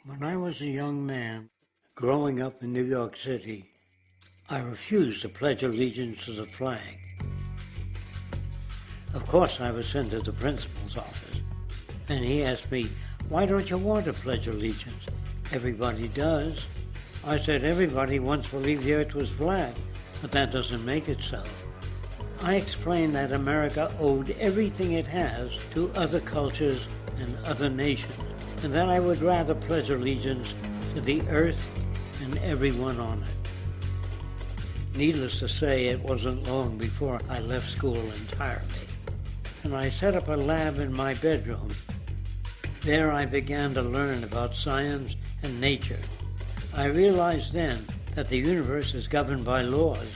When I was a young man, growing up in New York City, I refused to pledge allegiance to the flag. Of course, I was sent to the principal's office, and he asked me, "Why don't you want to pledge allegiance? Everybody does." I said, "Everybody once believed the earth was flat, but that doesn't make it so." I explained that America owed everything it has to other cultures and other nations, and that I would rather pledge allegiance to the earth and everyone on it. Needless to say, it wasn't long before I left school entirely, and I set up a lab in my bedroom. There I began to learn about science and nature. I realized then that the universe is governed by laws,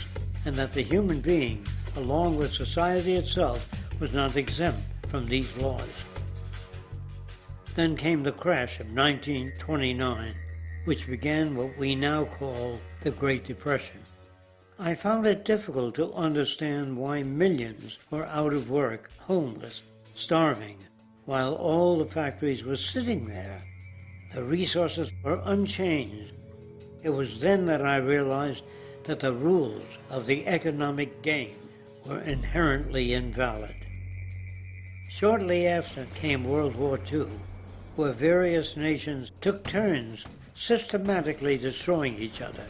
and that the human being, along with society itself, was not exempt from these laws. Then came the crash of 1929, which began what we now call the Great Depression. I found it difficult to understand why millions were out of work, homeless, starving, while all the factories were sitting there. The resources were unchanged. It was then that I realized that the rules of the economic game were inherently invalid. Shortly after came World War II, where various nations took turns systematically destroying each other.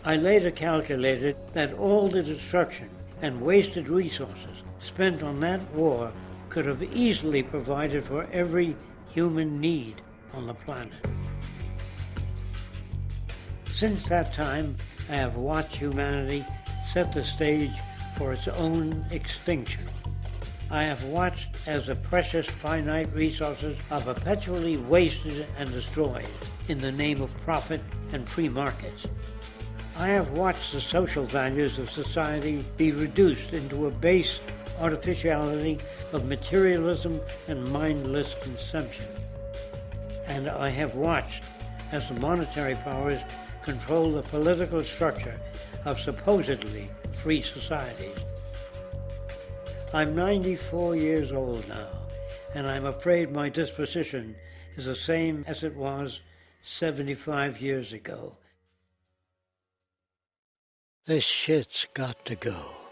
I later calculated that all the destruction and wasted resources spent on that war could have easily provided for every human need on the planet. Since that time, I have watched humanity set the stage for its own extinction. I have watched as the precious finite resources are perpetually wasted and destroyed in the name of profit and free markets. I have watched the social values of society be reduced into a base artificiality of materialism and mindless consumption. And I have watched as the monetary powers control the political structure of supposedly free societies. I'm 94 years old now, and I'm afraid my disposition is the same as it was 75 years ago. This shit's got to go.